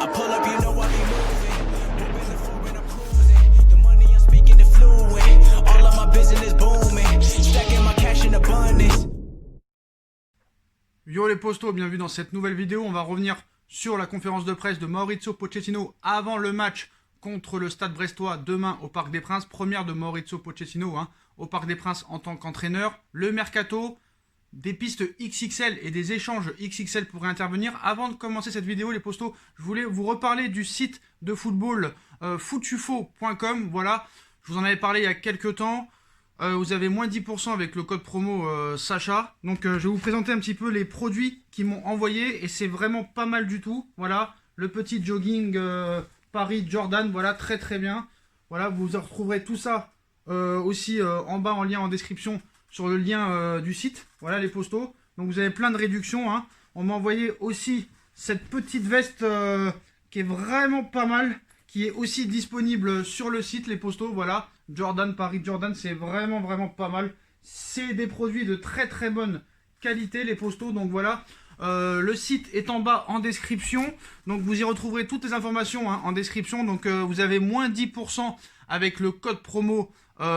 I pull up, you know I be moving. Moving the floor and I'm cruising. The money I'm speaking is fluent. All of my business booming. Stacking my cash in abundance. Yo les postos, bienvenue dans cette nouvelle vidéo. On va revenir sur la conférence de presse de Maurizio Pochettino avant le match contre le Stade Brestois demain au Parc des Princes. Première de Maurizio Pochettino au Parc des Princes en tant qu'entraîneur. Le mercato, des pistes XXL et des échanges XXL pourraient intervenir. Avant de commencer cette vidéo les postos, je voulais vous reparler du site de football footufo.com. Voilà, je vous en avais parlé il y a quelques temps. Vous avez moins 10% avec le code promo Sacha. Donc je vais vous présenter un petit peu les produits qu'ils m'ont envoyés et c'est vraiment pas mal du tout. Voilà, le petit jogging Paris Jordan, voilà, très très bien. Voilà, vous retrouverez tout ça aussi en bas en lien en description sur le lien du site. Voilà les postos. Donc vous avez plein de réductions. On m'a envoyé aussi cette petite veste qui est vraiment pas mal, qui est aussi disponible sur le site les postos. Voilà, Jordan, Paris Jordan, c'est vraiment pas mal. C'est des produits de très très bonne qualité les postos. Donc voilà, le site est en bas en description. Donc vous y retrouverez toutes les informations en description. Donc vous avez moins 10% avec le code promo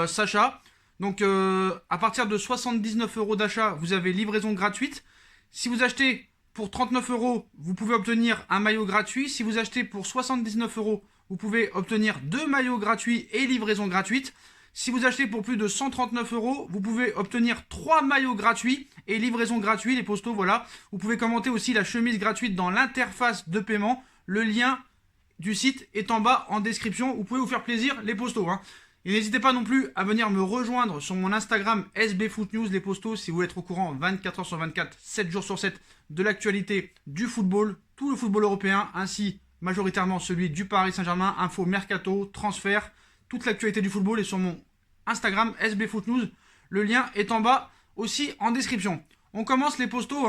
Sacha. Donc à partir de 79 € d'achat, vous avez livraison gratuite. Si vous achetez pour 39 €, vous pouvez obtenir un maillot gratuit. Si vous achetez pour 79 €, vous pouvez obtenir 2 maillots gratuits et livraison gratuite. Si vous achetez pour plus de 139 €, vous pouvez obtenir 3 maillots gratuits et livraison gratuite, les postos, voilà. Vous pouvez commenter aussi la chemise gratuite dans l'interface de paiement. Le lien du site est en bas en description. Vous pouvez vous faire plaisir, les postos. Et n'hésitez pas non plus à venir me rejoindre sur mon Instagram SBFootNews, les postos, si vous voulez être au courant 24 h sur 24, 7 jours sur 7 de l'actualité du football, tout le football européen, ainsi majoritairement celui du Paris Saint-Germain, info, mercato, transfert, toute l'actualité du football est sur mon Instagram SBFootNews. Le lien est en bas aussi en description. On commence les postos.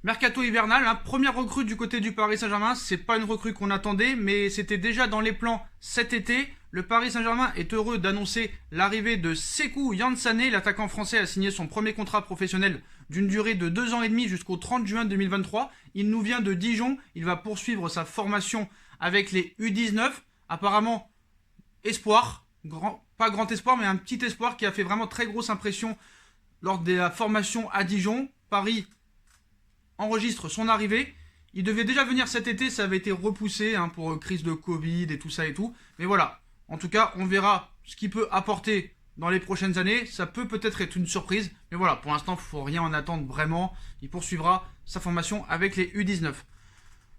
Mercato hivernal, première recrue du côté du Paris Saint-Germain. C'est pas une recrue qu'on attendait, mais c'était déjà dans les plans cet été. Le Paris Saint-Germain est heureux d'annoncer l'arrivée de Sékou Yansane. L'attaquant français a signé son premier contrat professionnel d'une durée de 2 ans et demi jusqu'au 30 juin 2023. Il nous vient de Dijon. Il va poursuivre sa formation avec les U19. Apparemment, espoir. Pas grand espoir, mais un petit espoir qui a fait vraiment très grosse impression lors de la formation à Dijon. Paris enregistre son arrivée. Il devait déjà venir cet été, ça avait été repoussé pour crise de Covid et tout ça et tout. Mais voilà, en tout cas, on verra ce qu'il peut apporter dans les prochaines années. Ça peut peut-être être une surprise. Mais voilà, pour l'instant, il ne faut rien en attendre vraiment. Il poursuivra sa formation avec les U19.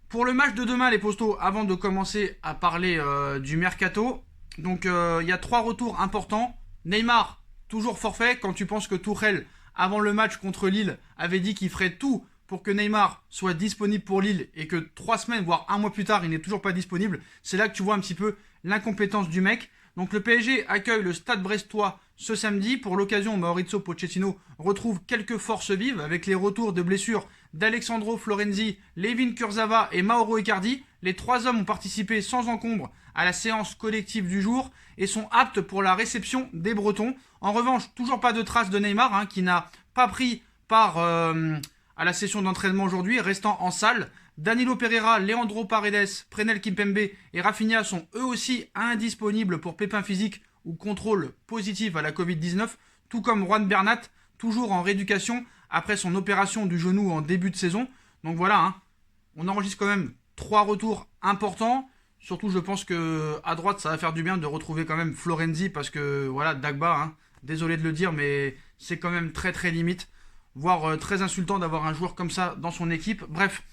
Pour le match de demain, les postos, avant de commencer à parler du mercato, donc il y a 3 retours importants. Neymar, toujours forfait. Quand tu penses que Tuchel, avant le match contre Lille, avait dit qu'il ferait tout pour que Neymar soit disponible pour Lille et que 3 semaines, voire 1 mois plus tard, il n'est toujours pas disponible, c'est là que tu vois un petit peu l'incompétence du mec. Donc le PSG accueille le Stade Brestois ce samedi. Pour l'occasion, Maurizio Pochettino retrouve quelques forces vives avec les retours de blessures d'Alexandro Florenzi, Layvin Kurzawa et Mauro Icardi. Les 3 hommes ont participé sans encombre à la séance collective du jour et sont aptes pour la réception des Bretons. En revanche, toujours pas de traces de Neymar qui n'a pas pris part à la session d'entraînement aujourd'hui, restant en salle. Danilo Pereira, Leandro Paredes, Prenel Kimpembe et Rafinha sont eux aussi indisponibles pour pépins physiques ou contrôle positif à la Covid-19, tout comme Juan Bernat, toujours en rééducation après son opération du genou en début de saison. Donc voilà, on enregistre quand même 3 retours importants. Surtout, je pense que à droite, ça va faire du bien de retrouver quand même Florenzi parce que voilà, Dagba, désolé de le dire, mais c'est quand même très très limite, voire très insultant d'avoir un joueur comme ça dans son équipe. Bref,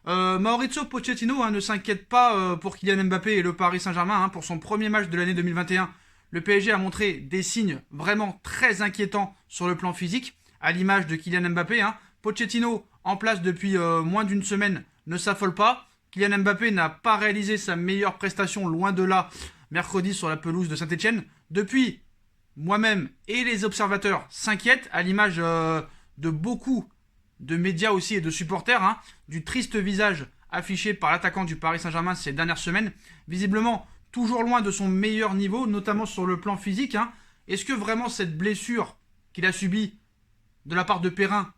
Maurizio Pochettino ne s'inquiète pas pour Kylian Mbappé et le Paris Saint-Germain. Pour son premier match de l'année 2021, le PSG a montré des signes vraiment très inquiétants sur le plan physique, à l'image de Kylian Mbappé. Pochettino, en place depuis moins d'une semaine, ne s'affole pas. Kylian Mbappé n'a pas réalisé sa meilleure prestation, loin de là, mercredi sur la pelouse de Saint-Etienne. Depuis, moi-même et les observateurs s'inquiètent, à l'image de beaucoup de médias aussi et de supporters, du triste visage affiché par l'attaquant du Paris Saint-Germain ces dernières semaines. Visiblement, toujours loin de son meilleur niveau, notamment sur le plan physique. Est-ce que vraiment cette blessure qu'il a subie de la part de Perrin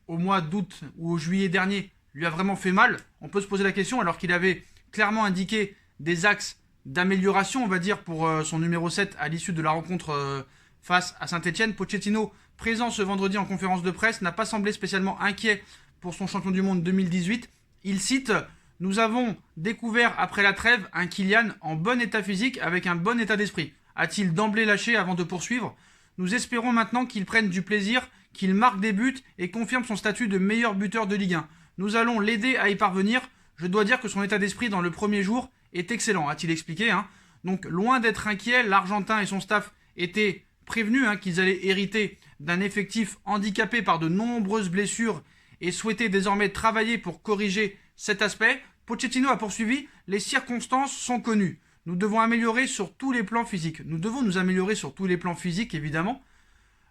au mois d'août ou au juillet dernier lui a vraiment fait mal? On peut se poser la question alors qu'il avait clairement indiqué des axes d'amélioration, on va dire, pour son numéro 7 à l'issue de la rencontre face à Saint-Etienne. Pochettino, présent ce vendredi en conférence de presse, n'a pas semblé spécialement inquiet pour son champion du monde 2018. Il cite « Nous avons découvert après la trêve un Kylian en bon état physique avec un bon état d'esprit. » A-t-il d'emblée lâché avant de poursuivre? Nous espérons maintenant qu'il prenne du plaisir, qu'il marque des buts et confirme son statut de meilleur buteur de Ligue 1. Nous allons l'aider à y parvenir. Je dois dire que son état d'esprit dans le premier jour est excellent, a-t-il expliqué. Donc loin d'être inquiet, l'Argentin et son staff étaient prévenus qu'ils allaient hériter d'un effectif handicapé par de nombreuses blessures et souhaitaient désormais travailler pour corriger cet aspect. Pochettino a poursuivi, les circonstances sont connues. Nous devons améliorer sur tous les plans physiques. Nous devons nous améliorer sur tous les plans physiques, évidemment,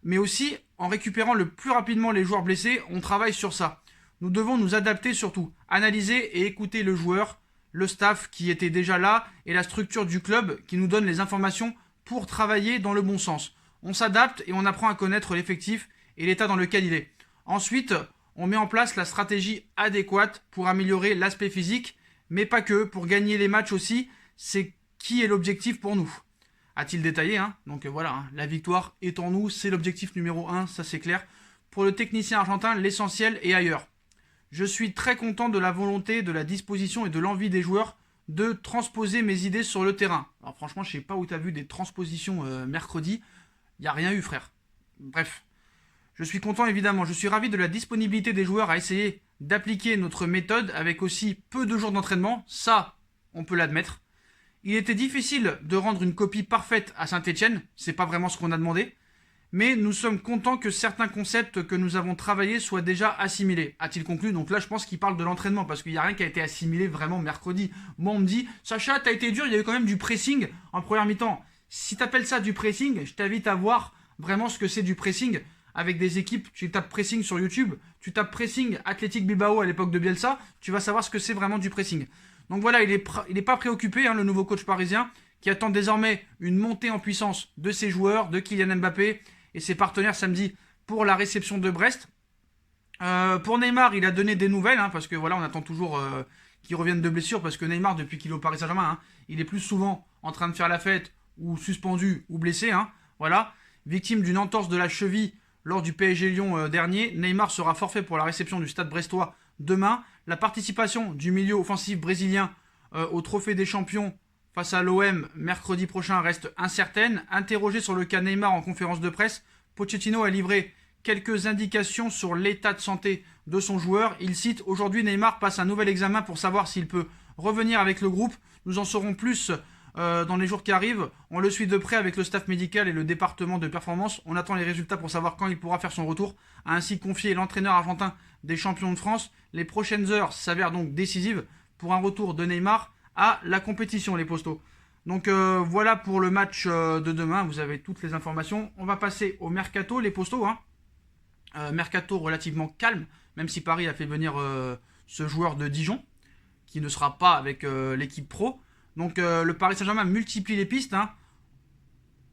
mais aussi en récupérant le plus rapidement les joueurs blessés, on travaille sur ça. Nous devons nous adapter surtout, analyser et écouter le joueur, le staff qui était déjà là et la structure du club qui nous donne les informations pour travailler dans le bon sens. On s'adapte et on apprend à connaître l'effectif et l'état dans lequel il est. Ensuite, on met en place la stratégie adéquate pour améliorer l'aspect physique, mais pas que, pour gagner les matchs aussi, c'est qui est l'objectif pour nous, a-t-il détaillé. Donc voilà, la victoire est en nous, c'est l'objectif numéro 1, ça c'est clair. Pour le technicien argentin, l'essentiel est ailleurs. Je suis très content de la volonté, de la disposition et de l'envie des joueurs de transposer mes idées sur le terrain. Alors franchement, je sais pas où tu as vu des transpositions mercredi, il n'y a rien eu frère. Bref, je suis content évidemment, je suis ravi de la disponibilité des joueurs à essayer d'appliquer notre méthode avec aussi peu de jours d'entraînement, ça on peut l'admettre. Il était difficile de rendre une copie parfaite à Saint-Etienne, c'est pas vraiment ce qu'on a demandé, mais nous sommes contents que certains concepts que nous avons travaillés soient déjà assimilés, a-t-il conclu. Donc là je pense qu'il parle de l'entraînement, parce qu'il n'y a rien qui a été assimilé vraiment mercredi. Moi on me dit, Sacha t'as été dur, il y a eu quand même du pressing en première mi-temps. Si t'appelles ça du pressing, je t'invite à voir vraiment ce que c'est du pressing avec des équipes. Tu tapes pressing sur YouTube, tu tapes pressing Athletic Bilbao à l'époque de Bielsa, tu vas savoir ce que c'est vraiment du pressing. Donc voilà, il est pas préoccupé, le nouveau coach parisien, qui attend désormais une montée en puissance de ses joueurs, de Kylian Mbappé et ses partenaires samedi pour la réception de Brest. Pour Neymar, il a donné des nouvelles, parce que voilà, on attend toujours qu'il revienne de blessure, parce que Neymar, depuis qu'il est au Paris Saint-Germain, il est plus souvent en train de faire la fête, ou suspendu, ou blessé. Voilà. Victime d'une entorse de la cheville lors du PSG Lyon dernier, Neymar sera forfait pour la réception du Stade brestois demain. La participation du milieu offensif brésilien au Trophée des Champions face à l'OM mercredi prochain reste incertaine. Interrogé sur le cas Neymar en conférence de presse, Pochettino a livré quelques indications sur l'état de santé de son joueur. Il cite « Aujourd'hui, Neymar passe un nouvel examen pour savoir s'il peut revenir avec le groupe. Nous en saurons plus dans les jours qui arrivent. On le suit de près avec le staff médical et le département de performance. On attend les résultats pour savoir quand il pourra faire son retour », a ainsi confié l'entraîneur argentin des champions de France. Les prochaines heures s'avèrent donc décisives pour un retour de Neymar à la compétition, les postos. Donc voilà pour le match de demain, vous avez toutes les informations. On va passer au mercato, les postos. Mercato relativement calme, même si Paris a fait venir ce joueur de Dijon, qui ne sera pas avec l'équipe pro. Donc le Paris Saint-Germain multiplie les pistes.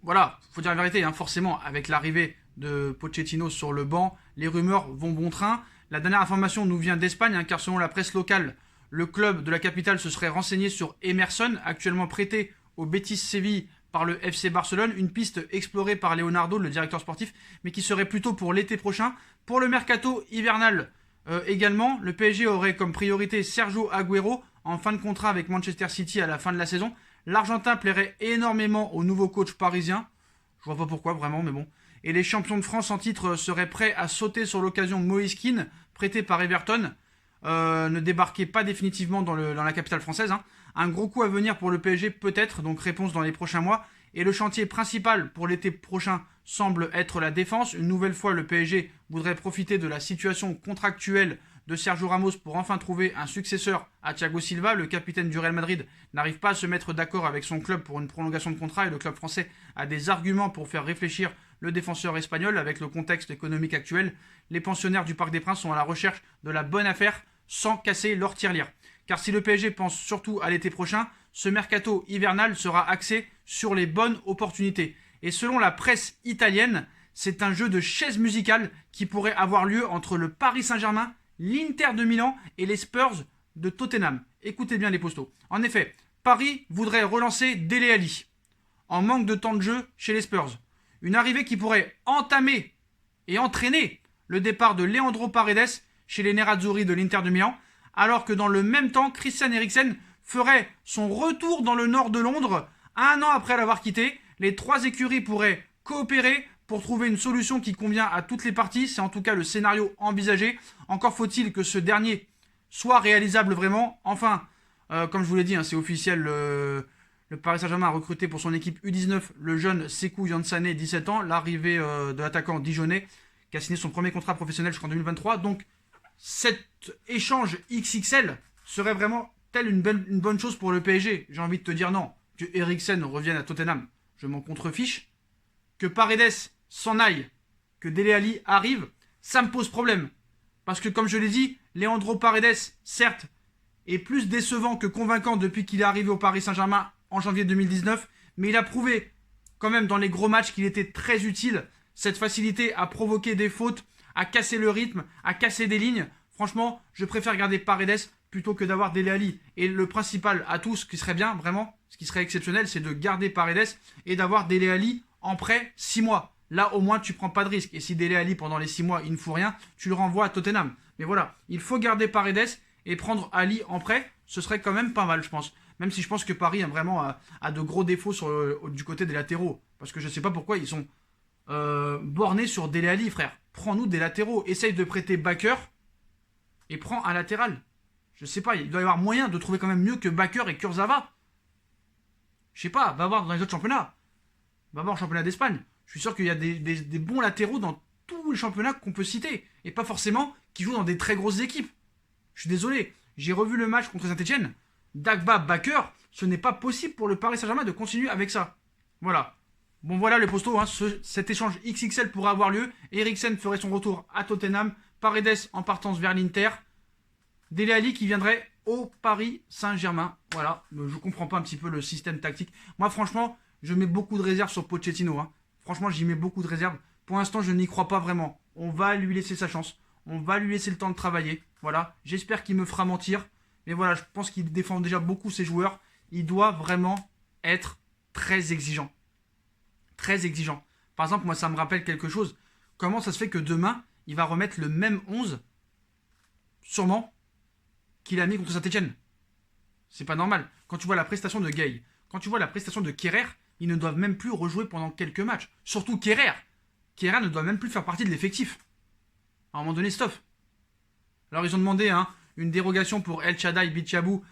Voilà, faut dire la vérité, forcément, avec l'arrivée de Pochettino sur le banc, les rumeurs vont bon train. La dernière information nous vient d'Espagne, car selon la presse locale, le club de la capitale se serait renseigné sur Emerson, actuellement prêté au Betis Séville par le FC Barcelone, une piste explorée par Leonardo, le directeur sportif, mais qui serait plutôt pour l'été prochain. Pour le mercato hivernal également, le PSG aurait comme priorité Sergio Agüero, en fin de contrat avec Manchester City à la fin de la saison. L'Argentin plairait énormément au nouveau coach parisien, je vois pas pourquoi vraiment, mais bon. Et les champions de France en titre seraient prêts à sauter sur l'occasion de Moïse Kean, prêté par Everton. Ne débarquait pas définitivement dans la capitale française. Un gros coup à venir pour le PSG peut-être, donc réponse dans les prochains mois. Et le chantier principal pour l'été prochain semble être la défense. Une nouvelle fois, le PSG voudrait profiter de la situation contractuelle de Sergio Ramos pour enfin trouver un successeur à Thiago Silva. Le capitaine du Real Madrid n'arrive pas à se mettre d'accord avec son club pour une prolongation de contrat et le club français a des arguments pour faire réfléchir le défenseur espagnol. Avec le contexte économique actuel, les pensionnaires du Parc des Princes sont à la recherche de la bonne affaire sans casser leur tirelire. Car si le PSG pense surtout à l'été prochain, ce mercato hivernal sera axé sur les bonnes opportunités. Et selon la presse italienne, c'est un jeu de chaises musicales qui pourrait avoir lieu entre le Paris Saint-Germain l'Inter de Milan et les Spurs de Tottenham. Écoutez bien les postos. En effet, Paris voudrait relancer Dele Alli, en manque de temps de jeu chez les Spurs. Une arrivée qui pourrait entamer et entraîner le départ de Leandro Paredes chez les Nerazzurri de l'Inter de Milan, alors que dans le même temps, Christian Eriksen ferait son retour dans le nord de Londres 1 an après l'avoir quitté. Les 3 écuries pourraient coopérer pour trouver une solution qui convient à toutes les parties. C'est en tout cas le scénario envisagé. Encore faut-il que ce dernier soit réalisable vraiment. Enfin, comme je vous l'ai dit, c'est officiel, le Paris Saint-Germain a recruté pour son équipe U19 le jeune Sekou Yansane, 17 ans, l'arrivée de l'attaquant dijonnais, qui a signé son premier contrat professionnel jusqu'en 2023. Donc, cet échange XXL serait vraiment telle une bonne chose pour le PSG. J'ai envie de te dire non. Que Eriksen revienne à Tottenham, je m'en contrefiche. Que Paredes s'en aille, que Dele Alli arrive, ça me pose problème. Parce que comme je l'ai dit, Leandro Paredes, certes, est plus décevant que convaincant depuis qu'il est arrivé au Paris Saint-Germain en janvier 2019, mais il a prouvé quand même dans les gros matchs qu'il était très utile. Cette facilité à provoquer des fautes, à casser le rythme, à casser des lignes. Franchement, je préfère garder Paredes plutôt que d'avoir Dele Alli. Et le principal atout, ce qui serait bien, vraiment, ce qui serait exceptionnel, c'est de garder Paredes et d'avoir Dele Alli en prêt 6 mois. Là, au moins, tu prends pas de risque. Et si Dele Alli, pendant les 6 mois, il ne fout rien, tu le renvoies à Tottenham. Mais voilà, il faut garder Paredes et prendre Ali en prêt. Ce serait quand même pas mal, je pense. Même si je pense que Paris a de gros défauts du côté des latéraux. Parce que je sais pas pourquoi ils sont bornés sur Dele Alli, frère. Prends-nous des latéraux. Essaye de prêter Bakker et prends un latéral. Je sais pas, il doit y avoir moyen de trouver quand même mieux que Bakker et Kurzawa. Je sais pas, va voir dans les autres championnats. Va voir en championnat d'Espagne. Je suis sûr qu'il y a des bons latéraux dans tous les championnats qu'on peut citer. Et pas forcément qui jouent dans des très grosses équipes. Je suis désolé. J'ai revu le match contre Saint-Etienne. Dagba, Bakker, ce n'est pas possible pour le Paris Saint-Germain de continuer avec ça. Voilà. Bon voilà les postos, cet échange XXL pourrait avoir lieu. Eriksen ferait son retour à Tottenham. Paredes en partance vers l'Inter. Dele Alli qui viendrait au Paris Saint-Germain. Voilà, je comprends pas un petit peu le système tactique. Moi franchement, je mets beaucoup de réserves sur Pochettino. Franchement, j'y mets beaucoup de réserves. Pour l'instant, je n'y crois pas vraiment. On va lui laisser sa chance. On va lui laisser le temps de travailler. Voilà, j'espère qu'il me fera mentir. Mais voilà, je pense qu'il défend déjà beaucoup ses joueurs. Il doit vraiment être très exigeant. Très exigeant. Par exemple, moi, ça me rappelle quelque chose. Comment ça se fait que demain, il va remettre le même 11, sûrement, qu'il a mis contre Saint-Etienne? C'est pas normal. Quand tu vois la prestation de Gay, quand tu vois la prestation de Kerrer, ils ne doivent même plus rejouer pendant quelques matchs. Surtout Kerrer. Kerrer ne doit même plus faire partie de l'effectif. À un moment donné, stop. Alors, ils ont demandé une dérogation pour El Shaddai Bichabou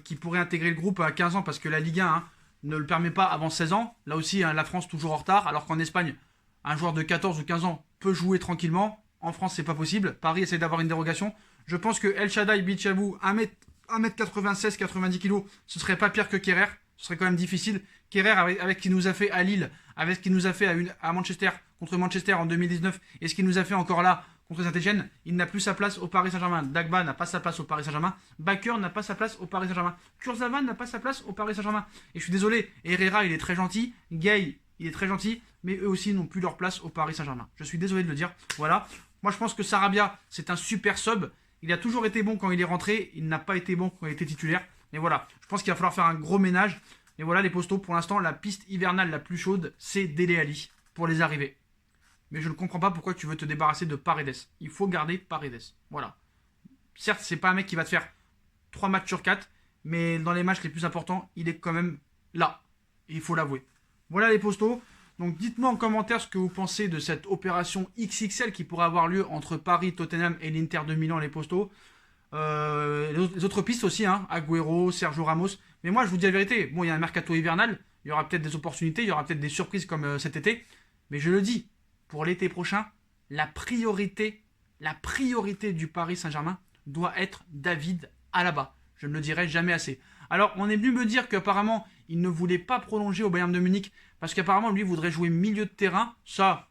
qui pourrait intégrer le groupe à 15 ans parce que la Ligue 1 ne le permet pas avant 16 ans. Là aussi, la France toujours en retard. Alors qu'en Espagne, un joueur de 14 ou 15 ans peut jouer tranquillement. En France, c'est pas possible. Paris essaie d'avoir une dérogation. Je pense que El Shaddai Bichabou, 1m96, 90 kg, ce serait pas pire que Kerrer. Ce serait quand même difficile. Kerrer, avec ce qu'il nous a fait à Lille, avec ce qu'il nous a fait à Manchester, contre Manchester en 2019, et ce qu'il nous a fait encore là contre Saint-Etienne, il n'a plus sa place au Paris Saint-Germain. Dagba n'a pas sa place au Paris Saint-Germain. Bakker n'a pas sa place au Paris Saint-Germain. Kurzawa n'a pas sa place au Paris Saint-Germain. Et je suis désolé, Herrera, il est très gentil. Gay, il est très gentil. Mais eux aussi n'ont plus leur place au Paris Saint-Germain. Je suis désolé de le dire. Voilà. Moi, je pense que Sarabia, c'est un super sub. Il a toujours été bon quand il est rentré. Il n'a pas été bon quand il était titulaire. Mais voilà. Je pense qu'il va falloir faire un gros ménage. Et voilà les postos. Pour l'instant, la piste hivernale la plus chaude, c'est Dele Alli pour les arrivées. Mais je ne comprends pas pourquoi tu veux te débarrasser de Paredes. Il faut garder Paredes. Voilà. Certes, c'est pas un mec qui va te faire 3 matchs sur 4, mais dans les matchs les plus importants, il est quand même là. Et il faut l'avouer. Voilà les postos. Donc dites-moi en commentaire ce que vous pensez de cette opération XXL qui pourrait avoir lieu entre Paris, Tottenham et l'Inter de Milan, les postos. Les autres pistes aussi, Agüero, Sergio Ramos. Mais moi, je vous dis la vérité. Bon, il y a un mercato hivernal. Il y aura peut-être des opportunités. Il y aura peut-être des surprises comme cet été. Mais je le dis. Pour l'été prochain, la priorité du Paris Saint-Germain doit être David Alaba. Je ne le dirai jamais assez. Alors, on est venu me dire qu'apparemment, il ne voulait pas prolonger au Bayern de Munich parce qu'apparemment, lui, voudrait jouer milieu de terrain. Ça,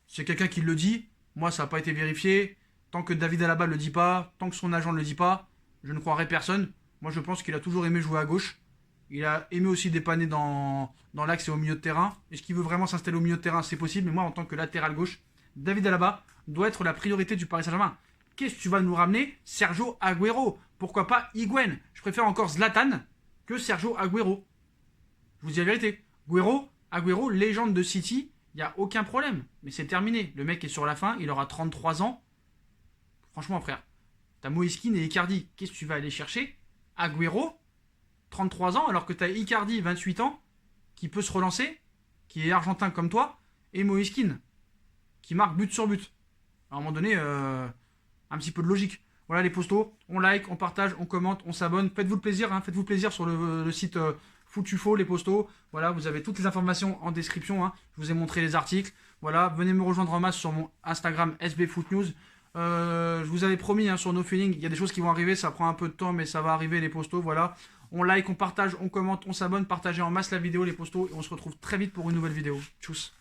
c'est quelqu'un qui le dit. Moi, ça n'a pas été vérifié. Tant que David Alaba ne le dit pas, tant que son agent ne le dit pas, je ne croirai personne. Moi, je pense qu'il a toujours aimé jouer à gauche. Il a aimé aussi dépanner dans l'axe et au milieu de terrain. Est-ce qu'il veut vraiment s'installer au milieu de terrain? C'est possible. Mais moi, en tant que latéral gauche, David Alaba doit être la priorité du Paris Saint-Germain. Qu'est-ce que tu vas nous ramener? Sergio Agüero. Pourquoi pas Higuaín? Je préfère encore Zlatan que Sergio Agüero. Je vous dis la vérité. Agüero, légende de City, il n'y a aucun problème. Mais c'est terminé. Le mec est sur la fin, il aura 33 ans. Franchement, frère, t'as Moïse Kean et Icardi. Qu'est-ce que tu vas aller chercher? Agüero, 33 ans, alors que t'as Icardi, 28 ans, qui peut se relancer, qui est argentin comme toi, et Moïse Kean, qui marque but sur but. À un moment donné, un petit peu de logique. Voilà les postos, on like, on partage, on commente, on s'abonne. Faites-vous plaisir, hein, faites-vous plaisir sur le site Footufo, les postos. Voilà, vous avez toutes les informations en description. Hein. Je vous ai montré les articles. Voilà, venez me rejoindre en masse sur mon Instagram SBFootNews. Je vous avais promis hein, sur No Feeling, il y a des choses qui vont arriver, ça prend un peu de temps, mais ça va arriver les postos. Voilà, on like, on partage, on commente, on s'abonne, partagez en masse la vidéo, les postos, et on se retrouve très vite pour une nouvelle vidéo. Tchuss.